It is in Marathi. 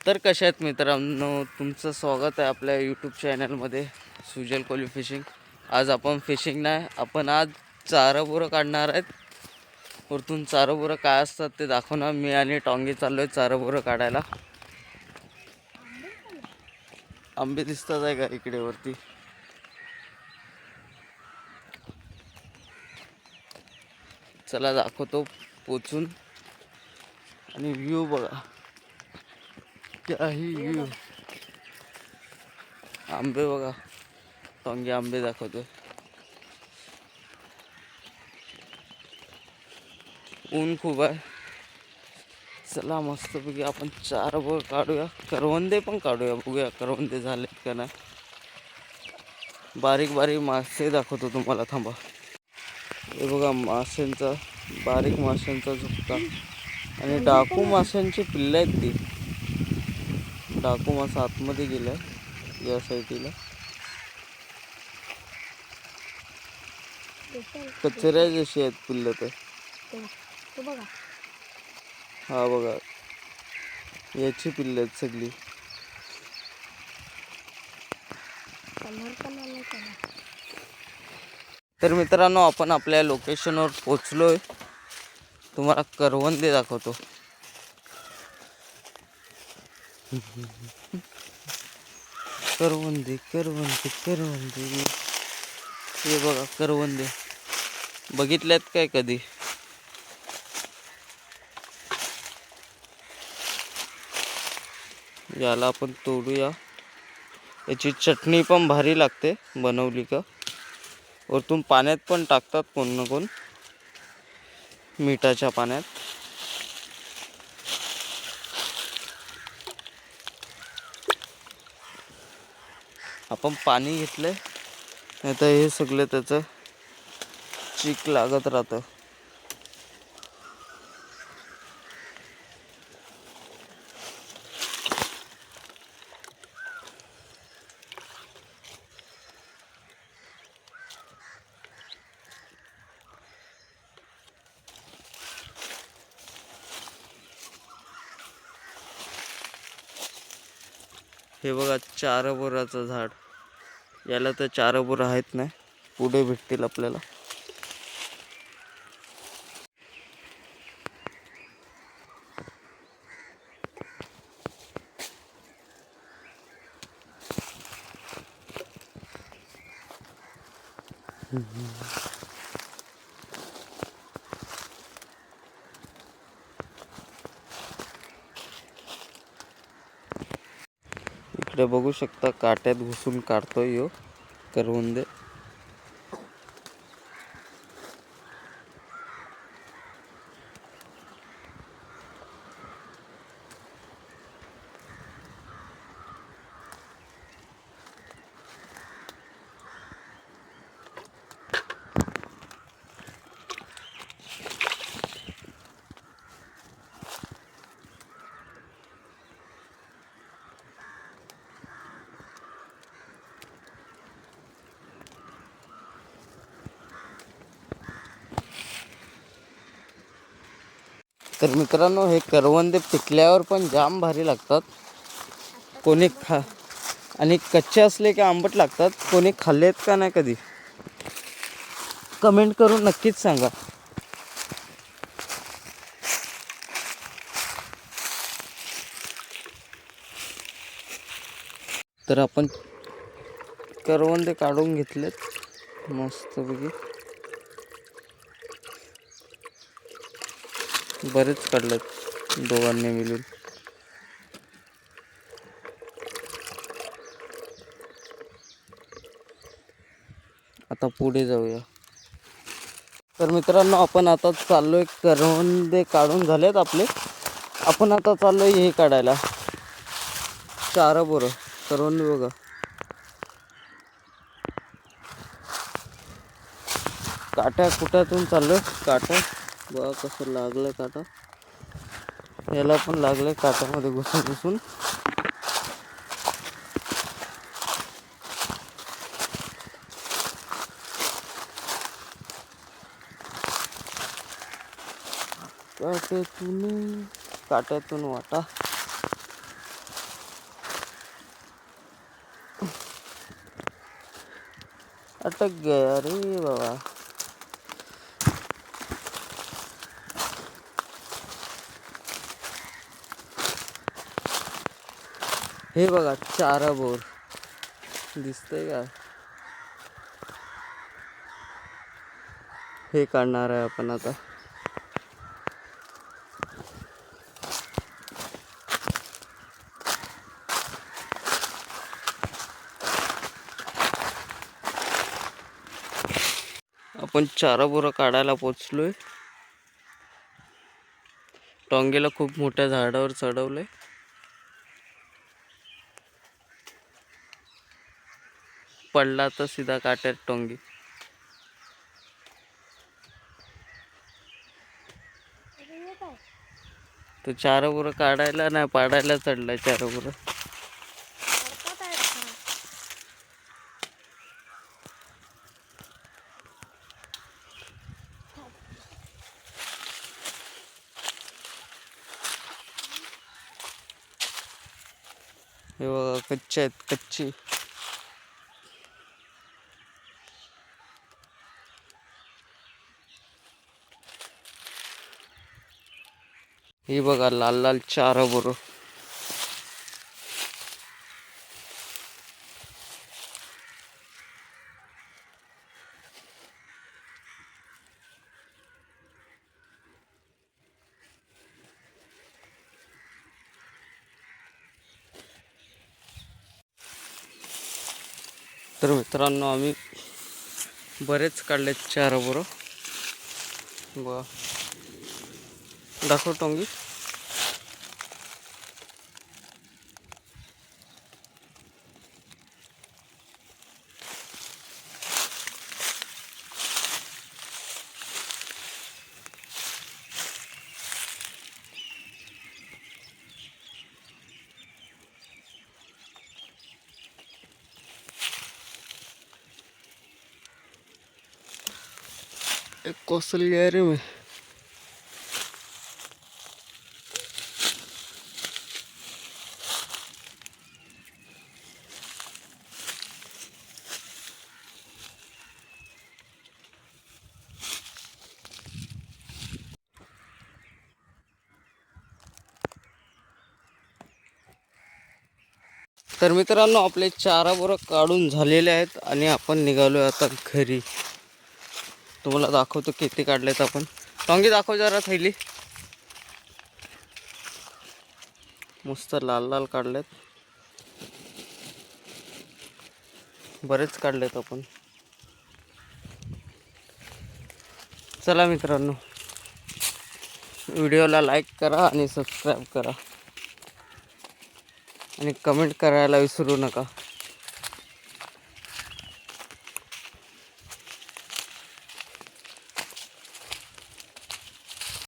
तर कशा आहेत मित्रांनो, तुमचं स्वागत आहे आपल्या यूट्यूब चॅनलमध्ये सुजल कोली फिशिंग. आज आपण फिशिंग नाही, आपण आज चाराबोरं काढणार आहेत. वरतून चाराबोरं काय असतात ते दाखवणार. मी आणि टॉंगी चाललो आहे चाराबोरं काढायला. आंबे दिसतात आहे का इकडे वरती? चला दाखवतो पोचून. आणि व्ह्यू बघा, काही व्ह्यू. आंबे बघा, टॉंगी आंबे दाखवतो. ऊन खूप आहे. चला मस्तपैकी आपण चाराबोर काढूया, करवंदे पण काढूया, बघूया करवंदे झालेत का नाही. बारीक बारीक मासे दाखवतो तुम्हाला, थांबा. हे बघा माशांचा, बारीक माशांचा झुपका आणि डाकू माशांची पिल्लं आहेत ती. डाकू मासा आतमध्ये गेलाय या साईडला. कचऱ्या जशी आहेत पिल्लं तर. हा बघा, याची पिल्लं आहेत सगळी. तर मित्रांनो, आपण आपल्या लोकेशनवर पोचलोय. तुम्हाला करवंदे दाखवतो. करवंदे करवंदे करवंदे, हे बघा करवंदे. बघितल्यात काय कधी? याला आपण तोडूया. याची चटणी पण भारी लागते बनवली का. वरतून पाण्यात पण टाकतात कोण ना कोण, मिठाच्या पाण्यात. आपण पाणी घेतलंय, नाही तर हे सगळं त्याचं चीक लागत राहतं. हे बघा चाराबोराचं झाड. याला तर चाराबोर आहेत नाही, पुढे भेटतील आपल्याला. इकडे बघू शकता, काट्यात घुसून काढतोय यो करवंदे. तर मित्रांनो, हे करवंदे पिकल्यावर पण जाम भारी लागतात. कोणी आणि कच्चे असले की आंबट लागतात. कोणी खाल्लेत का नाही कधी, कमेंट करून नक्कीच सांगा. तर आपण करवंदे काढून घेतलेत मस्तपैकी. बरेच काढलेत दोघांनी मिळून. आता पुढे जाऊया. तर मित्रांनो, आपण आता चाललोय, करवंदे काढून झालेत आपले. आपण आता चाललोय हे काढायला, चाराबोरं. करवंदे बघा, काट्या कुट्यातून चाललोय. काटा बघा कसं लागलं, काटा याला पण लागलंय काट्यामध्ये घुसून घुसून. काट्यातून वाटा. अटक गया अरे बाबा. हे बघा चारा बोर दिसतंय का. हे काढणार आहे आपण आता. आपण चारा बोरं काढायला पोचलोय. टोंगेला खूप मोठ्या झाडावर चढवलंय. पडला तर सीधा काट्यात टोंगी. तो चारा बोरं काढायला नाही पाडायला चढलाय चारा बोरं. हे बघा कच्चे आहेत कच्ची. हे बघा लाल लाल चारा बोरं. तर मित्रांनो आम्ही बरेच काढलेत चारा बोरं. बघा दाखव टोंगी. एक कौशल गया रे मैं. तर मित्रांनो आपले चारा बोरं काढून झालेले आहेत आणि आपण निघालो आता घरी. तुम्हाला दाखवतो किती काढलेत आपण. टोंगी दाखव जरा थैली. मस्त लाल लाल काढलेत. बरेच काढलेत आपण. चला मित्रांनो व्हिडिओला लाईक करा आणि सबस्क्राईब करा आणि कमेंट करायला विसरू नका.